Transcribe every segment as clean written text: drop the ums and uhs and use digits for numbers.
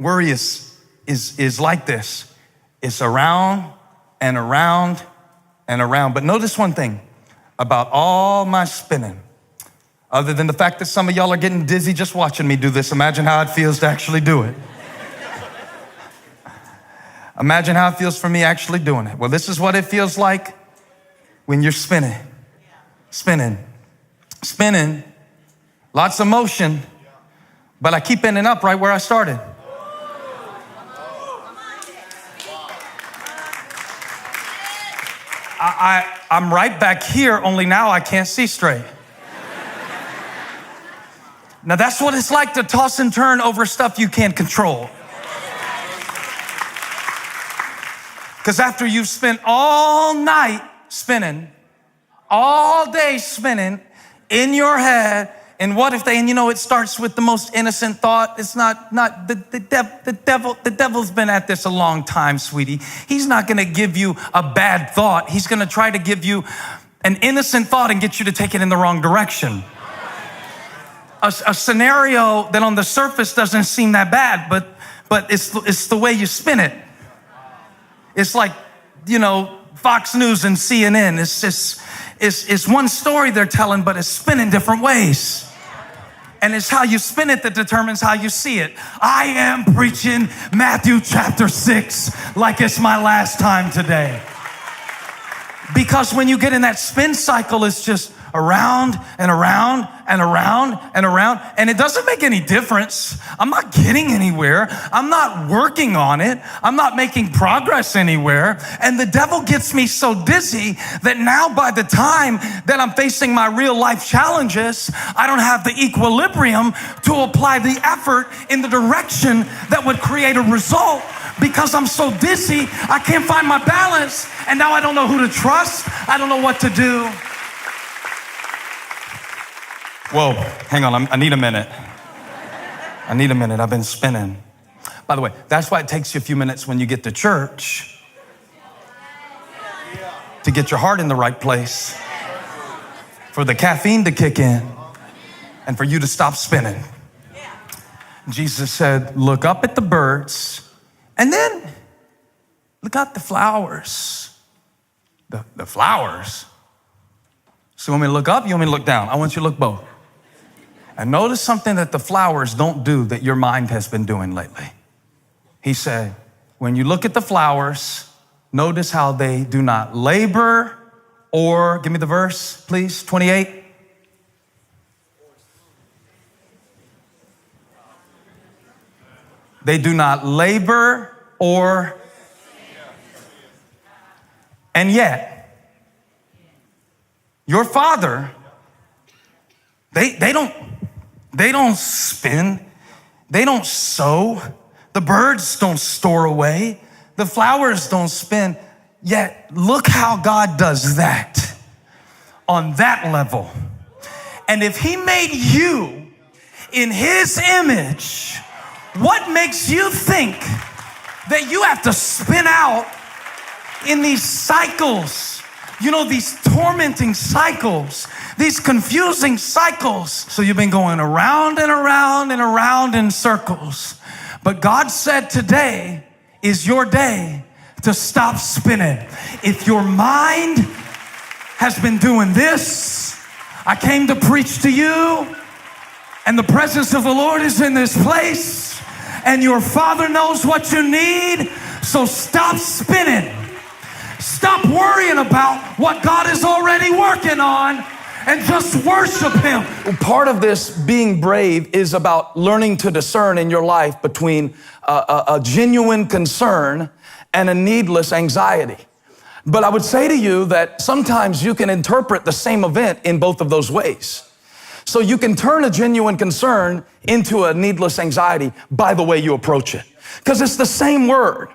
Worry is like this. It's around and around and around. But notice one thing about all my spinning, other than the fact that some of y'all are getting dizzy just watching me do this. Imagine how it feels to actually do it. Imagine how it feels for me actually doing it. Well, this is what it feels like when you're spinning. Spinning. Lots of motion, but I keep ending up right where I started. I'm right back here, only now I can't see straight. Now that's what it's like to toss and turn over stuff you can't control. Because after you've spent all night spinning, all day spinning in your head, and what if and it starts with the most innocent thought. It's not the devil's been at this a long time, sweetie. He's not gonna give you a bad thought. He's gonna try to give you an innocent thought and get you to take it in the wrong direction. A scenario that on the surface doesn't seem that bad, but it's the way you spin it. It's like, Fox News and CNN. It's one story they're telling, but it's spinning different ways. And it's how you spin it that determines how you see it. I am preaching Matthew chapter 6 like it's my last time today. Because when you get in that spin cycle, it's just around and around and around and around, and it doesn't make any difference. I'm not getting anywhere. I'm not working on it. I'm not making progress anywhere. And the devil gets me so dizzy that now by the time that I'm facing my real life challenges, I don't have the equilibrium to apply the effort in the direction that would create a result. Because I'm so dizzy, I can't find my balance, and now I don't know who to trust. I don't know what to do. Whoa, hang on, I need a minute. I've been spinning. By the way, that's why it takes you a few minutes when you get to church to get your heart in the right place, for the caffeine to kick in, and for you to stop spinning. Jesus said, look up at the birds, and then look at the flowers. The flowers? So you want me to look up? You want me to look down? I want you to look both. And notice something that the flowers don't do that your mind has been doing lately. He said, when you look at the flowers, notice how they do not labor or, give me the verse, please, 28. They do not labor or, and yet, your Father, they don't spin. They don't sow. The birds don't store away. The flowers don't spin. Yet look how God does that on that level. And if he made you in his image, what makes you think that you have to spin out in these cycles? These tormenting cycles, these confusing cycles. So you've been going around and around and around in circles. But God said today is your day to stop spinning. If your mind has been doing this, I came to preach to you, and the presence of the Lord is in this place, and your Father knows what you need, so stop spinning. Stop worrying about what God is already working on and just worship him. Part of this being brave is about learning to discern in your life between a genuine concern and a needless anxiety. But I would say to you that sometimes you can interpret the same event in both of those ways. So you can turn a genuine concern into a needless anxiety by the way you approach it, because it's the same word.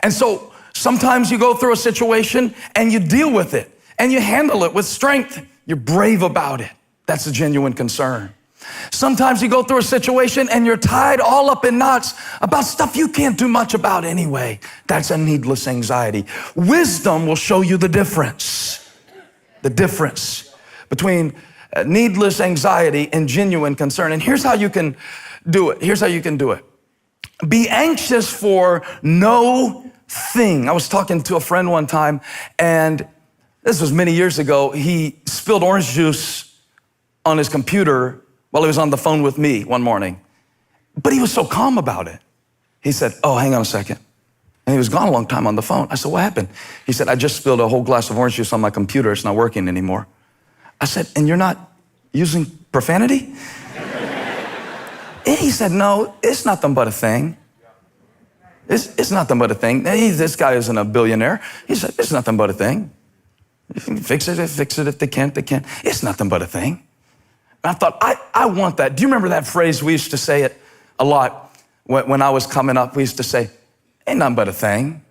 And so sometimes you go through a situation and you deal with it and you handle it with strength. You're brave about it. That's a genuine concern. Sometimes you go through a situation and you're tied all up in knots about stuff you can't do much about anyway. That's a needless anxiety. Wisdom will show you the difference between needless anxiety and genuine concern. And here's how you can do it. Be anxious for no thing. I was talking to a friend one time, and this was many years ago. He spilled orange juice on his computer while he was on the phone with me one morning. But he was so calm about it. He said, oh, hang on a second. And he was gone a long time on the phone. I said, what happened? He said, I just spilled a whole glass of orange juice on my computer. It's not working anymore. I said, and you're not using profanity? And he said, no, it's nothing but a thing. It's nothing but a thing. This guy isn't a billionaire. He said, it's nothing but a thing. If you can fix it. If they can't, they can't. It's nothing but a thing. And I thought, I want that. Do you remember that phrase? We used to say it a lot when I was coming up. We used to say, ain't nothing but a thing.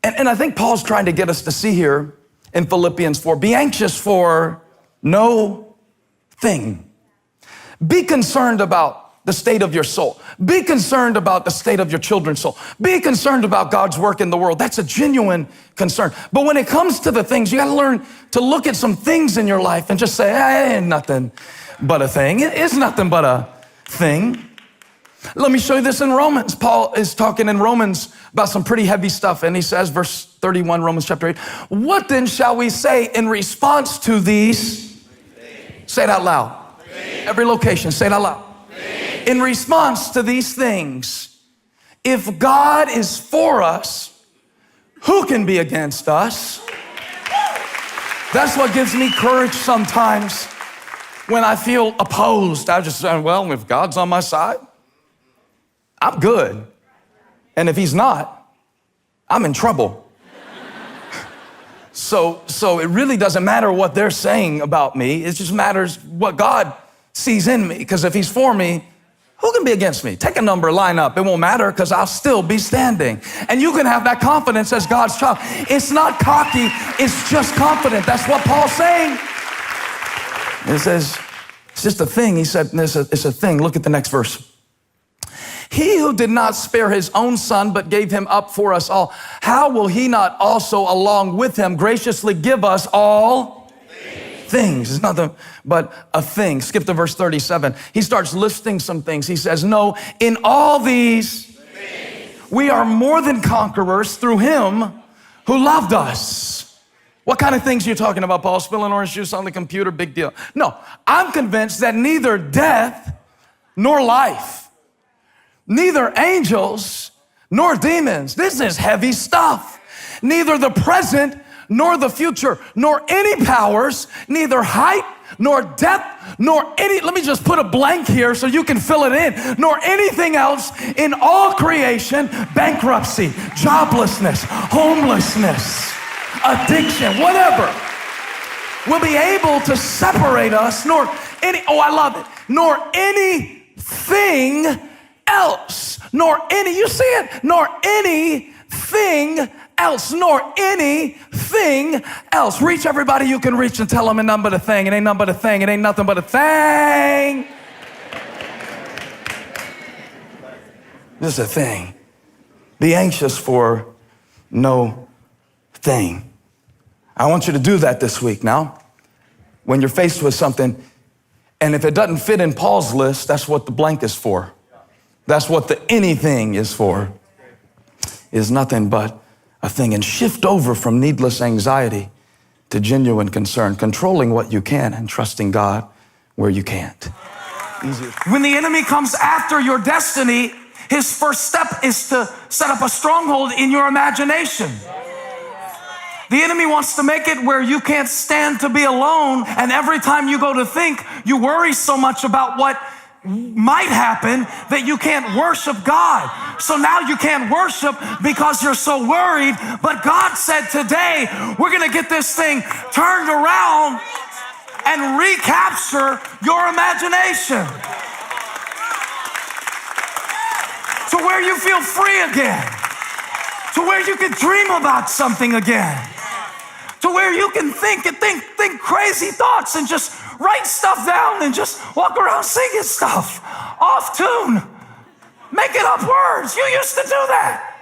And I think Paul's trying to get us to see here in Philippians 4, be anxious for no thing. Be concerned about the state of your soul. Be concerned about the state of your children's soul. Be concerned about God's work in the world. That's a genuine concern. But when it comes to the things, you got to learn to look at some things in your life and just say, it ain't nothing but a thing. It is nothing but a thing. Let me show you this in Romans. Paul is talking in Romans about some pretty heavy stuff. And he says, verse 31, Romans chapter 8, what then shall we say in response to these? Say it out loud. Every location, say it out loud. In response to these things, if God is for us, who can be against us? That's what gives me courage sometimes when I feel opposed. I just say, well, if God's on my side, I'm good. And if he's not, I'm in trouble. So it really doesn't matter what they're saying about me. It just matters what God sees in me. Because if he's for me, who can be against me? Take a number, line up. It won't matter because I'll still be standing. And you can have that confidence as God's child. It's not cocky. It's just confident. That's what Paul's saying. It says, it's just a thing. He said, it's a thing. Look at the next verse. He who did not spare his own son, but gave him up for us all, how will he not also along with him graciously give us all things? It's nothing but a thing. Skip to verse 37. He starts listing some things. He says, no, in all these we are more than conquerors through him who loved us. What kind of things are you talking about, Paul? Spilling orange juice on the computer, big deal. No, I'm convinced that neither death nor life, neither angels nor demons. This is heavy stuff. Neither the present nor the future, nor any powers, neither height nor depth, nor any, let me just put a blank here so you can fill it in, nor anything else in all creation, bankruptcy, joblessness, homelessness, addiction, whatever, will be able to separate us, nor any, oh, I love it, nor anything else, nor any, you see it, nor anything else, nor anything else. Reach everybody you can reach and tell them it ain't nothing but a thing. It ain't nothing but a thing. It ain't nothing but a thing. This is a thing. Be anxious for no thing. I want you to do that this week now. When you're faced with something, and if it doesn't fit in Paul's list, that's what the blank is for. That's what the anything is for. Is nothing but a thing. And shift over from needless anxiety to genuine concern, controlling what you can and trusting God where you can't. Easier. When the enemy comes after your destiny, his first step is to set up a stronghold in your imagination. The enemy wants to make it where you can't stand to be alone, and every time you go to think, you worry so much about what might happen that you can't worship God. So now you can't worship because you're so worried. But God said today, we're going to get this thing turned around and recapture your imagination to where you feel free again, to where you can dream about something again, to where you can think crazy thoughts and just write stuff down and just walk around singing stuff off tune, making up words. You used to do that.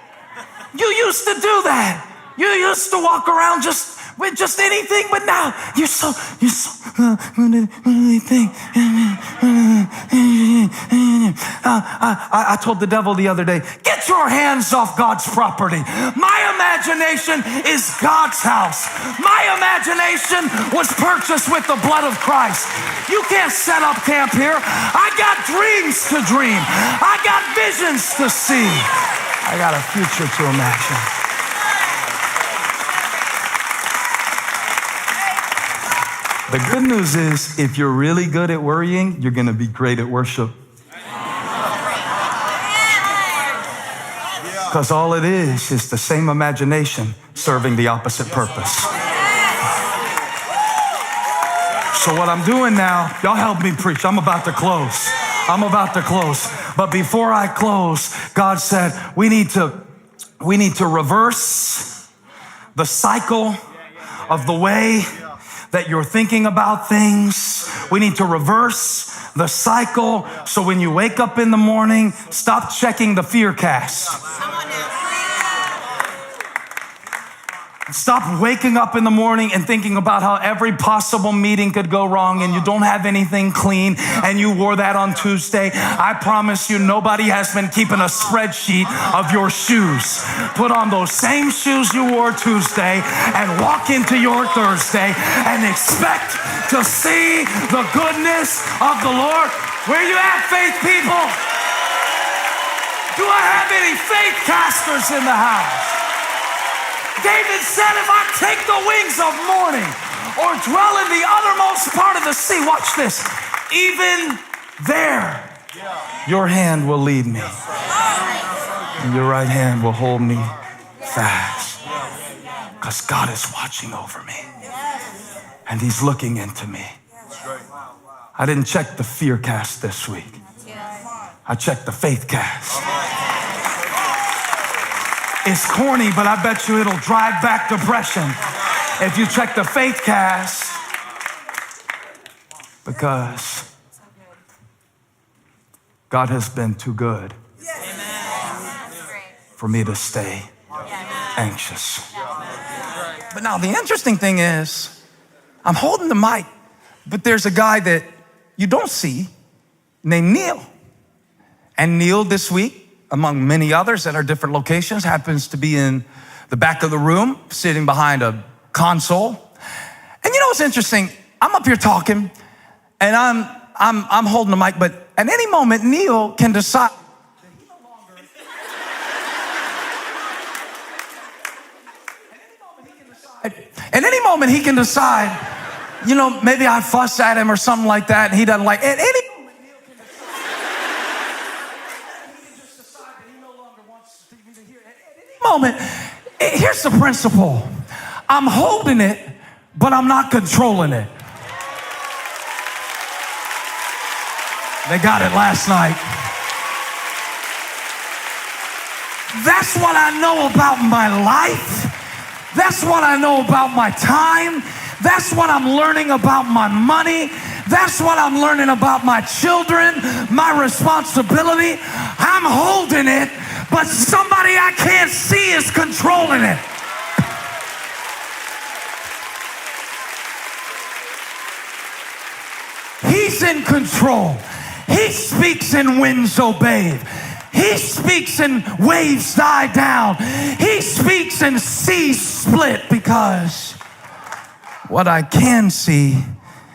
You used to do that. You used to walk around just with just anything, but now you're so what do you think? I told the devil the other day, get your hands off God's property. My imagination is God's house. My imagination was purchased with the blood of Christ. You can't set up camp here. I got dreams to dream. I got visions to see. I got a future to imagine. The good news is, if you're really good at worrying, you're going to be great at worship. Because all it is the same imagination serving the opposite purpose. So what I'm doing now, y'all help me preach. I'm about to close. But before I close, God said, we need to reverse the cycle of the way that you're thinking about things. We need to reverse the cycle. So when you wake up in the morning, stop checking the fear cast. Stop waking up in the morning and thinking about how every possible meeting could go wrong and you don't have anything clean and you wore that on Tuesday. I promise you, nobody has been keeping a spreadsheet of your shoes. Put on those same shoes you wore Tuesday and walk into your Thursday and expect to see the goodness of the Lord. Where you at, faith people? Do I have any faith casters in the house? David said, if I take the wings of morning or dwell in the uttermost part of the sea, watch this, even there, your hand will lead me. And your right hand will hold me fast. Because God is watching over me. And he's looking into me. I didn't check the fear cast this week. I checked the faith cast. It's corny, but I bet you it'll drive back depression if you check the faith cast, because God has been too good for me to stay anxious. But now the interesting thing is, I'm holding the mic, but there's a guy that you don't see named Neil. And Neil this week, among many others at our different locations, happens to be in the back of the room, sitting behind a console. And you know what's interesting? I'm up here talking, and I'm holding the mic, but at any moment, Neil can decide. At any moment, he can decide, you know, maybe I fuss at him or something like that, and he doesn't like it. At any moment, Neil can decide that he no longer wants to hear it. At any moment, here's the principle. I'm holding it, but I'm not controlling it. They got it last night. That's what I know about my life. That's what I know about my time. That's what I'm learning about my money. That's what I'm learning about my children, my responsibility. I'm holding it, but somebody I can't see is controlling it. He's in control. He speaks and winds obey. He speaks and waves die down. He speaks and seas split, because what I can see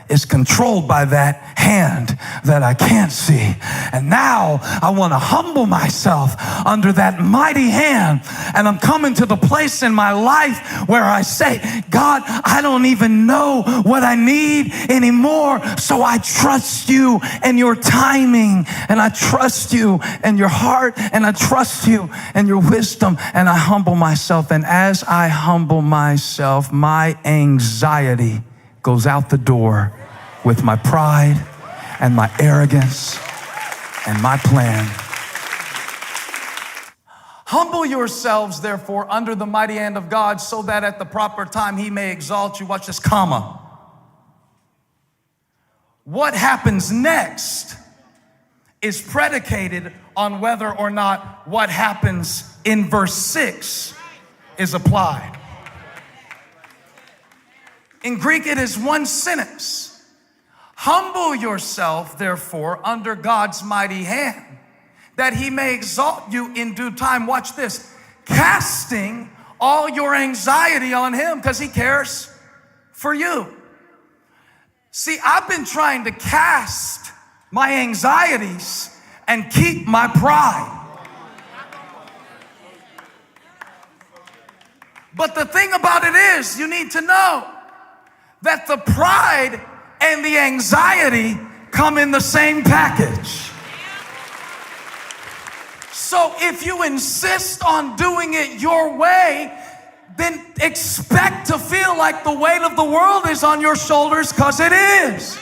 is controlled by that hand that I can't see. And now I want to humble myself under that mighty hand. And I'm coming to the place in my life where I say, God, I don't even know what I need anymore. So I trust you and your timing. And I trust you and your heart. And I trust you and your wisdom. And I humble myself. And as I humble myself, my anxiety goes out the door with my pride and my arrogance and my plan. Humble yourselves, therefore, under the mighty hand of God, so that at the proper time he may exalt you. Watch this, comma. What happens next is predicated on whether or not what happens in verse 6 is applied. In Greek, it is one sentence. Humble yourself, therefore, under God's mighty hand, that he may exalt you in due time. Watch this. Casting all your anxiety on him because he cares for you. See, I've been trying to cast my anxieties and keep my pride. But the thing about it is, you need to know that the pride and the anxiety come in the same package. So if you insist on doing it your way, then expect to feel like the weight of the world is on your shoulders, because it is.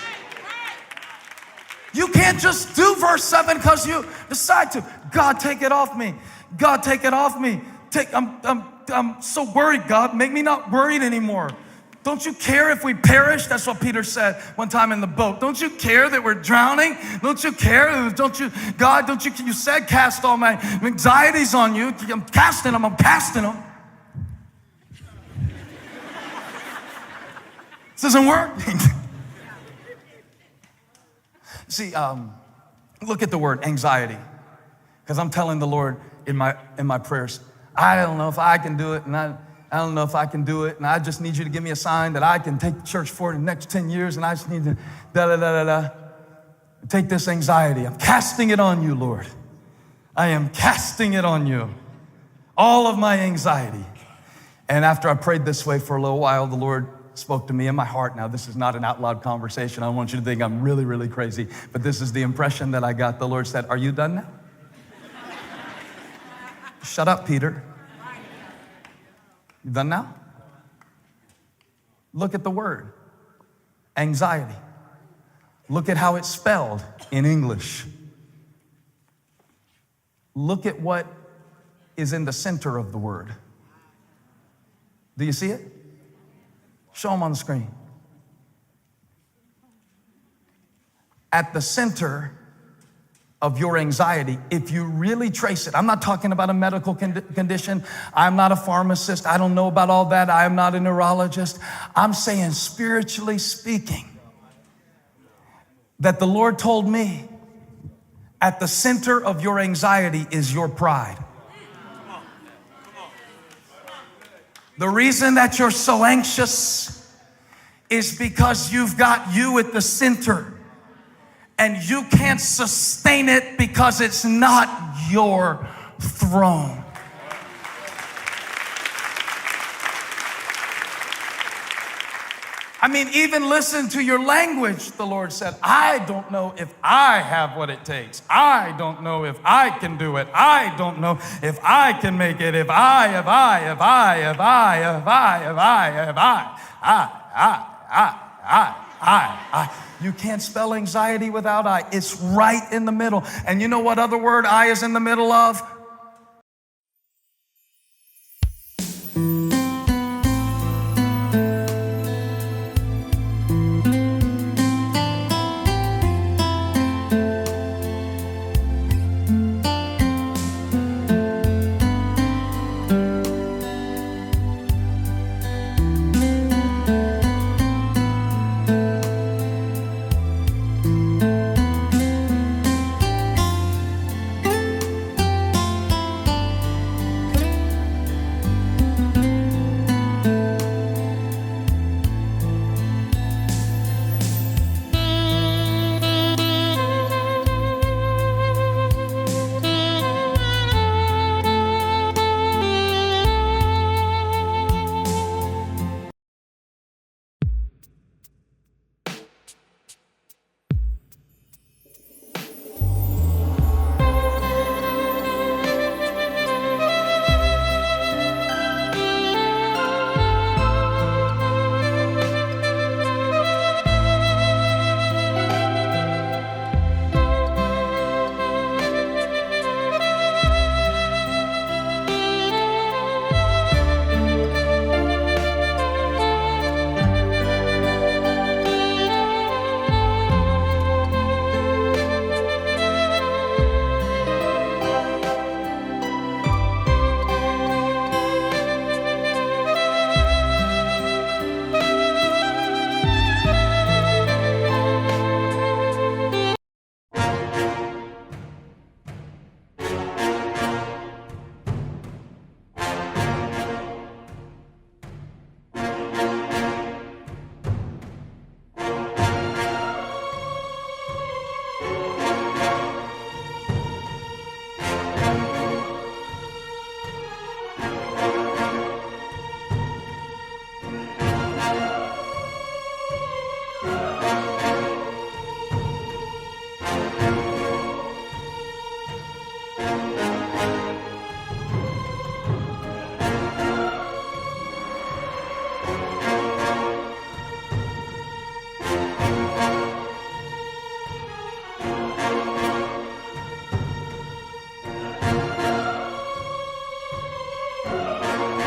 You can't just do verse 7 because you decide to. God, take it off me. God, take it off me. I'm so worried, God. Make me not worried anymore. Don't you care if we perish? That's what Peter said one time in the boat. Don't you care that we're drowning? Don't you care? Don't you, God, don't you, you said cast all my anxieties on you. I'm casting them. This isn't working. See, look at the word anxiety, because I'm telling the Lord in my prayers, I don't know if I can do it, and I don't know if I can do it, and I just need you to give me a sign that I can take the church forward in the next 10 years, and I just need to take this anxiety. I'm casting it on you, Lord. I am casting it on you. All of my anxiety. And after I prayed this way for a little while, the Lord spoke to me in my heart. Now, this is not an out loud conversation. I don't want you to think I'm really, really crazy, but this is the impression that I got. The Lord said, are you done now? Shut up, Peter. You done now? Look at the word, anxiety. Look at how it's spelled in English. Look at what is in the center of the word. Do you see it? Show them on the screen. At the center of your anxiety, if you really trace it, I'm not talking about a medical condition. I'm not a pharmacist. I don't know about all that. I am not a neurologist. I'm saying, spiritually speaking, that the Lord told me at the center of your anxiety is your pride. The reason that you're so anxious is because you've got you at the center, and you can't sustain it because it's not your throne. I mean, even listen to your language, the Lord said. I don't know if I have what it takes. I don't know if I can do it. I don't know if I can make it. You can't spell anxiety without I. It's right in the middle. And you know what other word I is in the middle of?